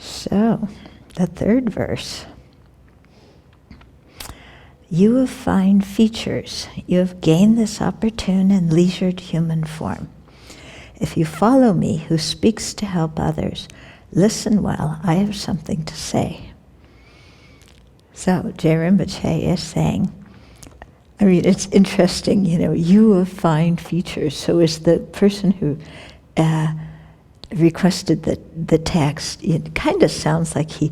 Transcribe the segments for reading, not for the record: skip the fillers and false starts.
So, the third verse. You of fine features, you have gained this opportune and leisured human form. If you follow me, who speaks to help others, listen well, I have something to say. So, Jay Rinpoche is saying, I mean, it's interesting, you of fine features. So is the person who requested the text, it kind of sounds like he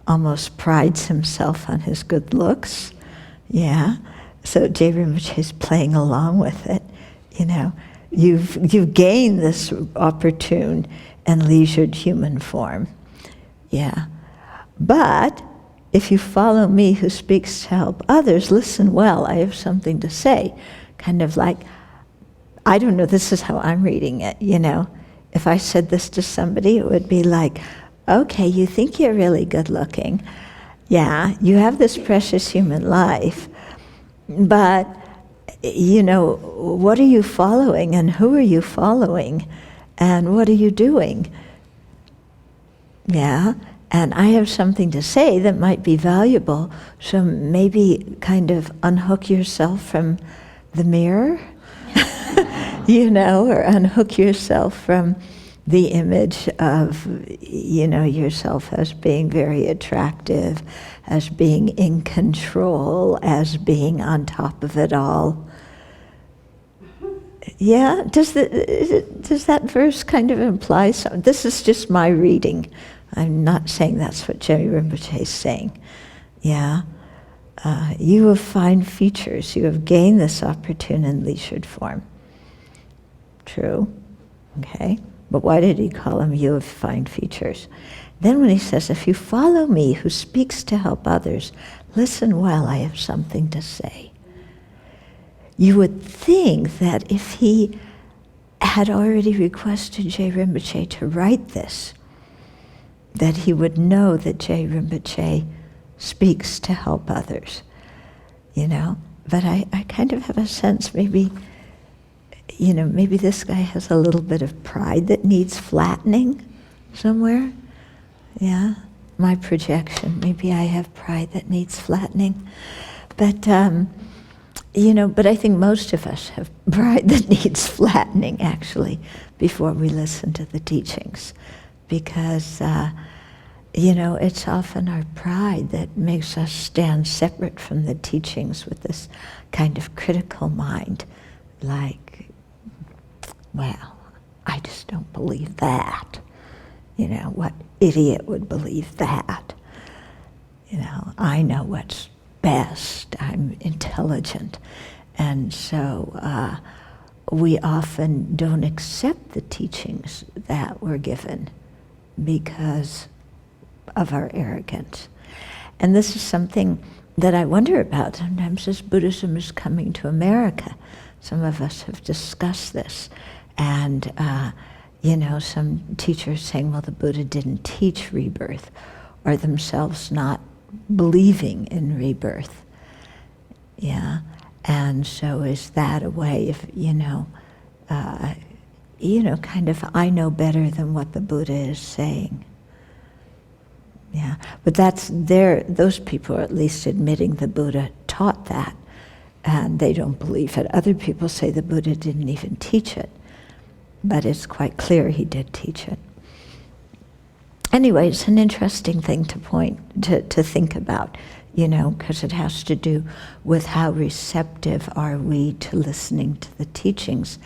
almost prides himself on his good looks. Yeah. So Jay Rinpoche is playing along with it. You've gained this opportune and leisured human form. Yeah. But if you follow me who speaks to help others, listen well, I have something to say. Kind of like, I don't know, this is how I'm reading it, If I said this to somebody, it would be like, okay, you think you're really good looking. Yeah, you have this precious human life, but, what are you following and who are you following and what are you doing? Yeah, and I have something to say that might be valuable, so maybe kind of unhook yourself from the mirror, or unhook yourself from the image of, yourself as being very attractive, as being in control, as being on top of it all. Yeah, does that verse kind of imply something? This is just my reading. I'm not saying that's what Jerry Rinpoche is saying. Yeah, you have fine features. You have gained this opportune and leisured form. True, okay. But why did he call him you of fine features? Then when he says, if you follow me who speaks to help others, listen well, I have something to say. You would think that if he had already requested Jay Rinpoche to write this, that he would know that Jay Rinpoche speaks to help others, But I kind of have a sense maybe this guy has a little bit of pride that needs flattening somewhere. Yeah, my projection. Maybe I have pride that needs flattening. But, but I think most of us have pride that needs flattening, actually, before we listen to the teachings. Because, it's often our pride that makes us stand separate from the teachings with this kind of critical mind. Like, well, I just don't believe that. What idiot would believe that? I know what's best. I'm intelligent. And so we often don't accept the teachings that were given because of our arrogance. And this is something that I wonder about sometimes as Buddhism is coming to America. Some of us have discussed this. And, some teachers saying, well, the Buddha didn't teach rebirth, or themselves not believing in rebirth. Yeah. And so is that a way of, kind of, I know better than what the Buddha is saying. Yeah. But those people are at least admitting the Buddha taught that, and they don't believe it. Other people say the Buddha didn't even teach it. But it's quite clear he did teach it. Anyway, it's an interesting thing to think about, because it has to do with how receptive are we to listening to the teachings,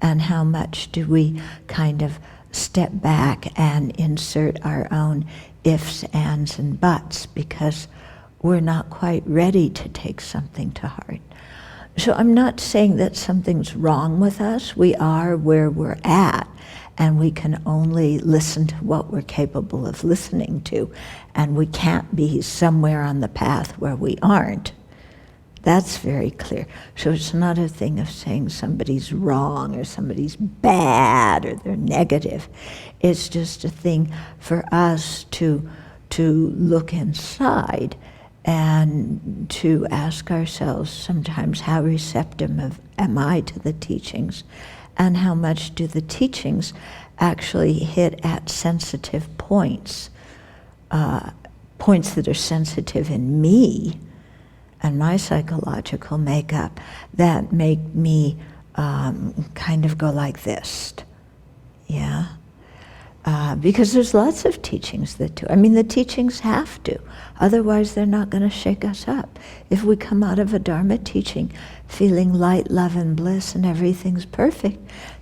and how much do we kind of step back and insert our own ifs, ands, and buts, because we're not quite ready to take something to heart. So I'm not saying that something's wrong with us. We are where we're at, and we can only listen to what we're capable of listening to, and we can't be somewhere on the path where we aren't. That's very clear. So it's not a thing of saying somebody's wrong or somebody's bad or they're negative. It's just a thing for us to look inside and to ask ourselves sometimes, how receptive am I to the teachings, and how much do the teachings actually hit at sensitive points points that are sensitive in me and my psychological makeup that make me kind of go like this. Yeah? Because there's lots of teachings that do. I mean, the teachings have to. Otherwise, they're not going to shake us up. If we come out of a Dharma teaching feeling light, love, and bliss and everything's perfect,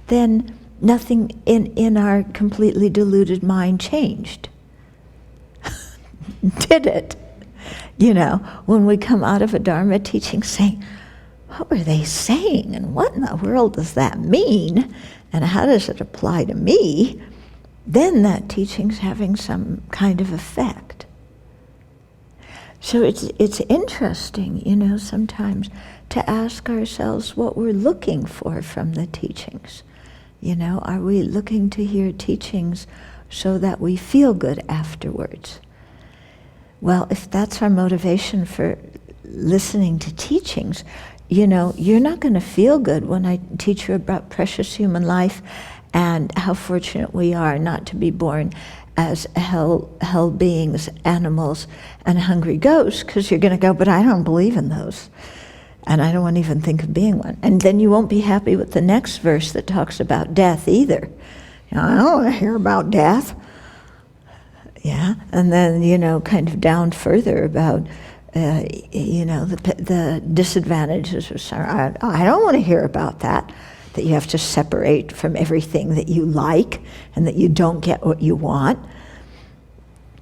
then nothing in our completely deluded mind changed. Did it? You know, when we come out of a Dharma teaching saying, what were they saying? And what in the world does that mean? And how does it apply to me? Then that teaching's having some kind of effect. So it's interesting, you know, sometimes to ask ourselves what we're looking for from the teachings. You know, are we looking to hear teachings so that we feel good afterwards? Well, if that's our motivation for listening to teachings, you know, you're not going to feel good when I teach you about precious human life and how fortunate we are not to be born as hell beings, animals, and hungry ghosts, because you're going to go, but I don't believe in those. And I don't want to even think of being one. And then you won't be happy with the next verse that talks about death either. You know, I don't want to hear about death. Yeah, and then, you know, kind of down further about, you know, the disadvantages of sorrow. I don't want to hear about that you have to separate from everything that you like and that you don't get what you want.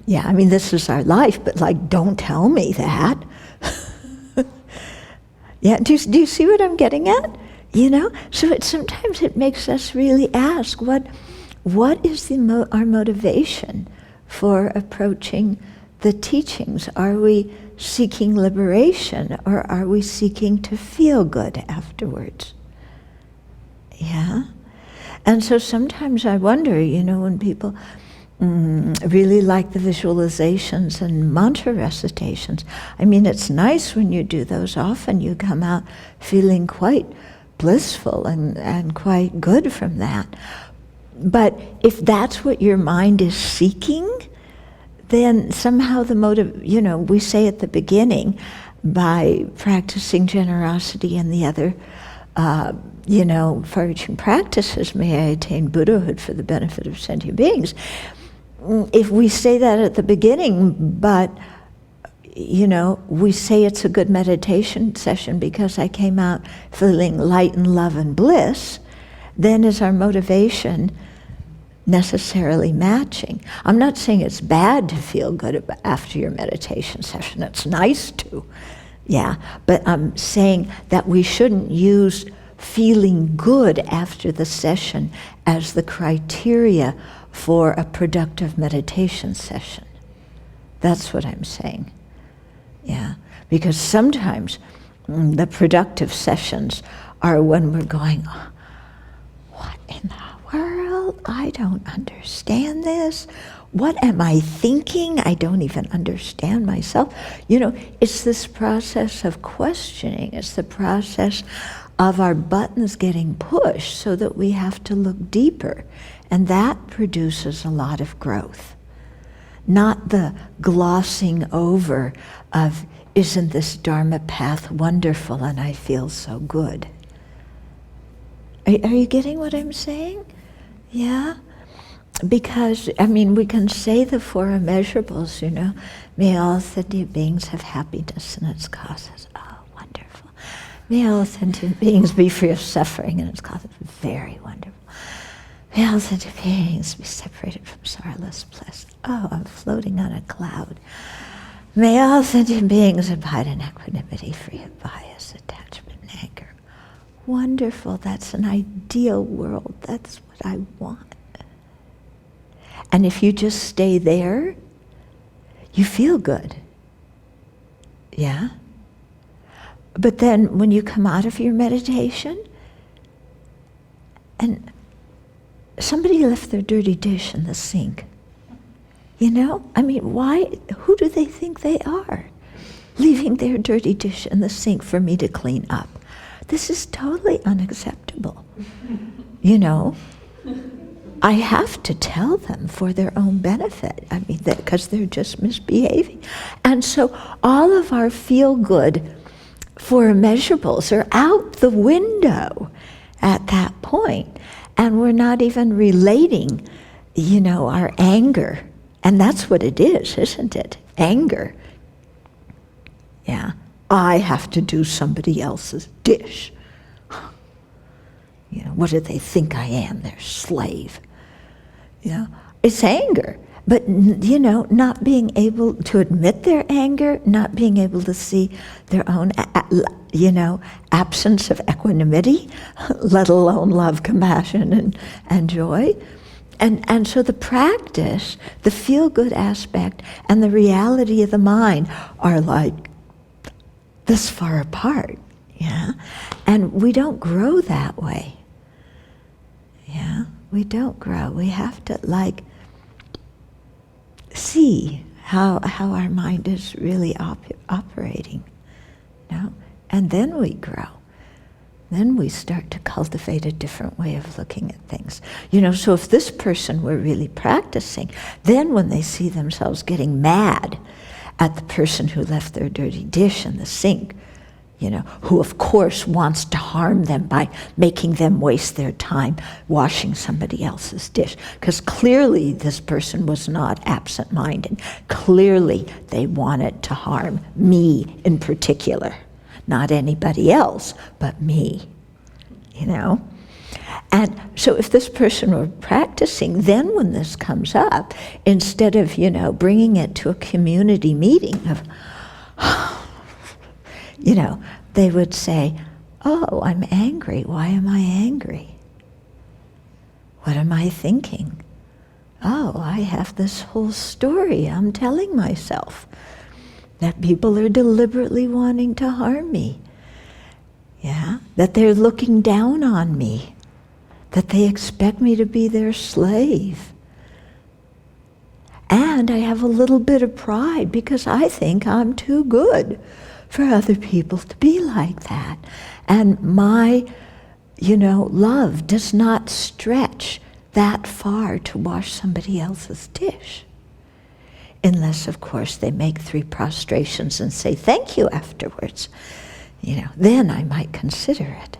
Yeah, I mean, this is our life, but like, don't tell me that. Yeah, do you see what I'm getting at? You know, so sometimes it makes us really ask, what is our motivation for approaching the teachings? Are we seeking liberation, or are we seeking to feel good afterwards? Yeah? And so sometimes I wonder, you know, when people really like the visualizations and mantra recitations, I mean, it's nice when you do those. Often you come out feeling quite blissful and quite good from that. But if that's what your mind is seeking, then somehow the motive, you know, we say at the beginning, by practicing generosity and the other, you know, far-reaching practices, may I attain Buddhahood for the benefit of sentient beings. If we say that at the beginning, but, you know, we say it's a good meditation session because I came out feeling light and love and bliss, then is our motivation necessarily matching? I'm not saying it's bad to feel good after your meditation session. It's nice to, yeah. But I'm saying that we shouldn't use feeling good after the session as the criteria for a productive meditation session. That's what I'm saying. Yeah. Because sometimes the productive sessions are when we're going, what in the world? I don't understand this. What am I thinking? I don't even understand myself. You know, it's this process of questioning. It's the process of our buttons getting pushed so that we have to look deeper. And that produces a lot of growth. Not the glossing over of, isn't this Dharma path wonderful and I feel so good? Are you getting what I'm saying? Yeah? Because, I mean, we can say the four immeasurables, you know. May all sentient beings have happiness and its causes. Oh, wonderful. May all sentient beings be free of suffering and its causes. Very wonderful. May all sentient beings be separated from sorrowless bliss. Oh, I'm floating on a cloud. May all sentient beings abide in equanimity, free of bias, attachment, and anger. Wonderful. That's an ideal world. That's what I want. And if you just stay there, you feel good. Yeah? But then when you come out of your meditation and somebody left their dirty dish in the sink, you know? I mean, why? Who do they think they are? Leaving their dirty dish in the sink for me to clean up. This is totally unacceptable. You know? I have to tell them for their own benefit. I mean, because they're just misbehaving. And so all of our feel-good for immeasurables are out the window at that point. And we're not even relating, our anger. And that's what it is, isn't it? Anger. Yeah. I have to do somebody else's dish. What do they think I am? Their slave. It's anger. But, not being able to admit their anger, not being able to see their own, absence of equanimity, let alone love, compassion, and joy. And so the practice, the feel-good aspect, and the reality of the mind are like this far apart, yeah? And we don't grow that way, yeah? We don't grow. We have to, see how our mind is really operating, And then we grow. Then we start to cultivate a different way of looking at things. So if this person were really practicing, then when they see themselves getting mad at the person who left their dirty dish in the sink, who of course wants to harm them by making them waste their time washing somebody else's dish. Because clearly this person was not absent-minded. Clearly they wanted to harm me in particular. Not anybody else, but me, And so if this person were practicing, then when this comes up, instead of, bringing it to a community meeting of, they would say, oh, I'm angry. Why am I angry? What am I thinking? Oh, I have this whole story I'm telling myself. That people are deliberately wanting to harm me. Yeah? That they're looking down on me. That they expect me to be their slave. And I have a little bit of pride because I think I'm too good for other people to be like that. And my, love does not stretch that far to wash somebody else's dish. Unless, of course, they make 3 prostrations and say thank you afterwards. Then I might consider it.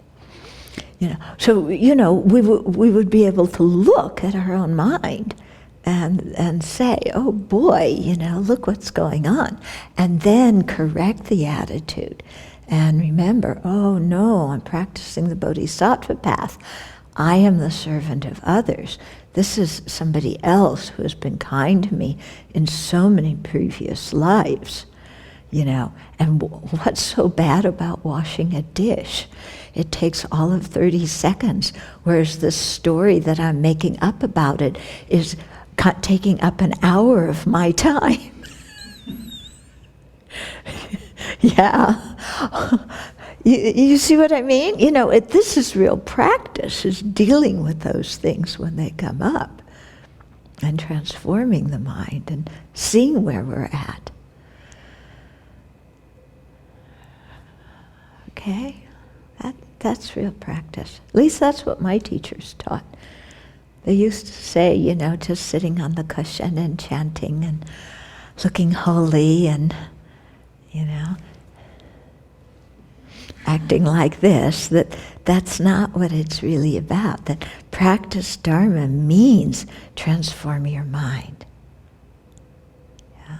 So, we would be able to look at our own mind and say, oh boy, look what's going on. And then correct the attitude. And remember, oh no, I'm practicing the bodhisattva path. I am the servant of others. This is somebody else who has been kind to me in so many previous lives, And what's so bad about washing a dish? It takes all of 30 seconds, whereas this story that I'm making up about it is taking up an hour of my time. Yeah. You see what I mean? This is real practice, is dealing with those things when they come up and transforming the mind and seeing where we're at. Okay? That's real practice. At least that's what my teachers taught. They used to say, just sitting on the cushion and chanting and looking holy and, acting like this, that's not what it's really about. That practice Dharma means transform your mind. Yeah.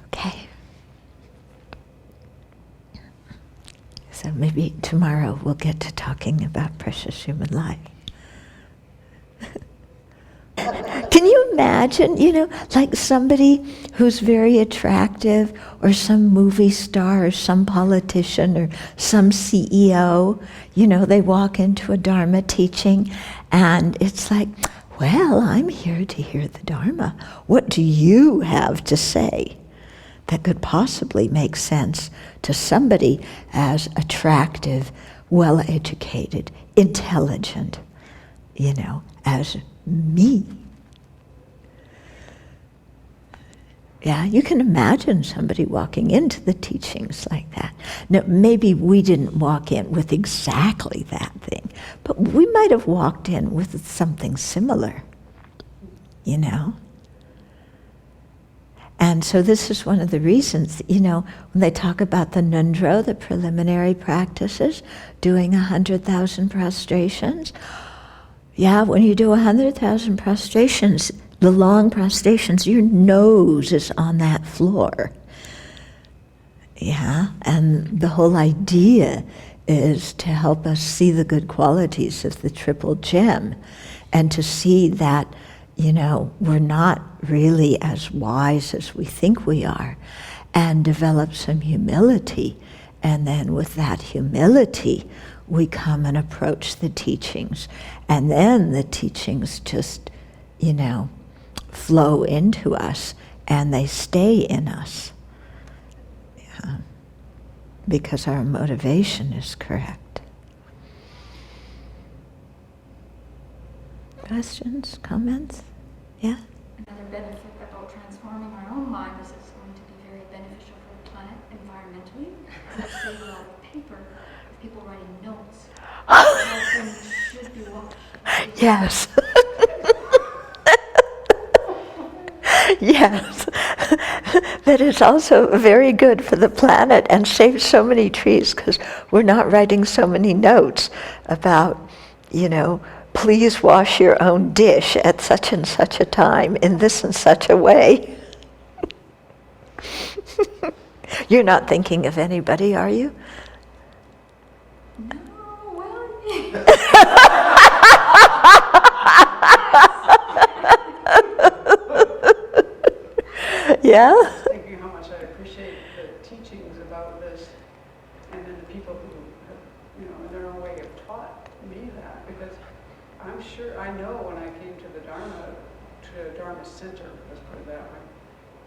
Okay. So maybe tomorrow we'll get to talking about precious human life. Can you imagine, like somebody who's very attractive, or some movie star, or some politician, or some CEO, they walk into a Dharma teaching, and it's like, well, I'm here to hear the Dharma. What do you have to say that could possibly make sense to somebody as attractive, well-educated, intelligent, as me? Yeah, you can imagine somebody walking into the teachings like that. Now, maybe we didn't walk in with exactly that thing, but we might have walked in with something similar, you know? And so this is one of the reasons, you know, when they talk about the Nundro, the preliminary practices, doing 100,000 prostrations. Yeah, when you do 100,000 prostrations, the long prostrations, your nose is on that floor. Yeah, and the whole idea is to help us see the good qualities of the triple gem and to see that, you know, we're not really as wise as we think we are, and develop some humility. And then with that humility, we come and approach the teachings. And then the teachings just, you know, flow into us and they stay in us. Yeah. Because our motivation is correct. Questions, comments? Yeah? Another benefit about transforming our own mind is it's going to be very beneficial for the planet environmentally. It'll save a lot of paper of people writing notes. Things should be washed. Yes. Yes. That is also very good for the planet and saves so many trees because we're not writing so many notes about, you know, please wash your own dish at such and such a time in this and such a way. You're not thinking of anybody, are you? No, well, Yeah? Thinking how much I appreciate the teachings about this, and then the people who have, you know, in their own way have taught me that, because I'm sure, I know when I came to the Dharma Center, let's put it that way,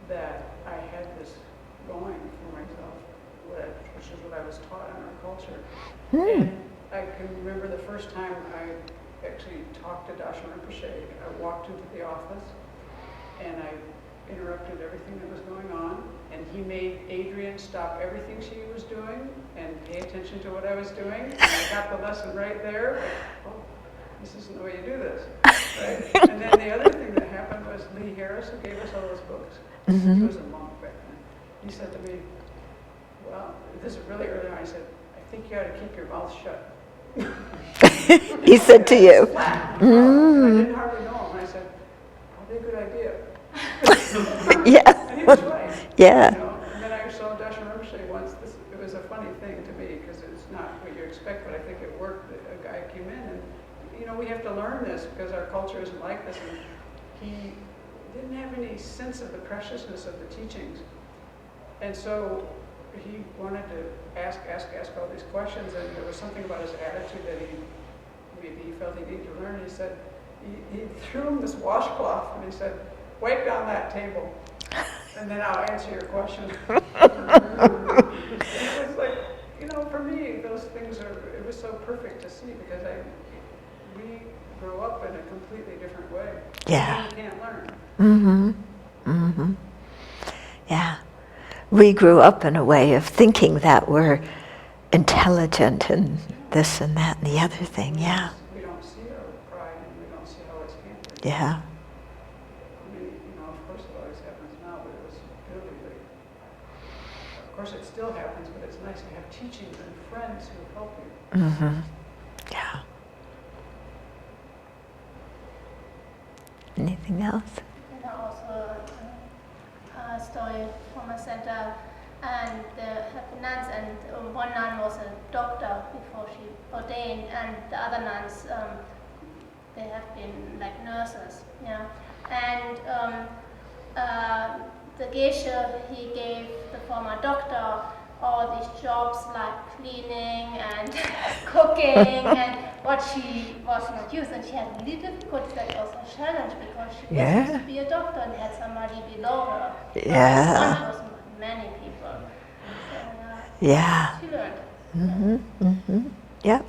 that I had this going for myself, which is what I was taught in our culture. And I can remember the first time I actually talked to Darshan Rinpoche. I walked into the office and I interrupted everything that was going on, and he made Adrian stop everything she was doing and pay attention to what I was doing. And I got the lesson right there. Like, oh, this isn't the way you do this. Right? And then the other thing that happened was Lee Harris, who gave us all those books. Mm-hmm. He was a monk back then. He said to me, well, this is really early on. I said, I think you ought to keep your mouth shut. He said to you. I didn't hardly know him. I said, probably a good idea. Yeah. And he was right. Yeah. You know? And then I saw Darshan Rinpoche once. It was a funny thing to me because it's not what you expect, but I think it worked. A guy came in and, you know, we have to learn this because our culture isn't like this. And he didn't have any sense of the preciousness of the teachings. And so he wanted to ask all these questions, and there was something about his attitude that maybe he felt he needed to learn. He said, he threw him this washcloth and he said, wipe down that table, and then I'll answer your question. It was like, you know, for me, those things it was so perfect to see because we grew up in a completely different way. Yeah. You can't learn. Mm-hmm. Mm-hmm. Yeah. We grew up in a way of thinking that we're intelligent and this and that and the other thing, yeah. We don't see our pride and we don't see how it's hampered. Yeah. I mean, you know, of course it always happens now, but it was really like, of course it still happens, but it's nice to have teachings and friends who help you. Mm-hmm. Yeah. Anything else? And also a story from a center, and the nuns, and one nun was a doctor before she ordained, and the other nuns, they have been like nurses, yeah. And the geisha, he gave the former doctor all these jobs like cleaning and cooking, and what she was not used, and she had really difficulties. That was a challenge because she was supposed to be a doctor and had somebody below her. Yeah. One person, many people. So, Yeah. she learned. Mm-hmm. Mm-hmm. Yep.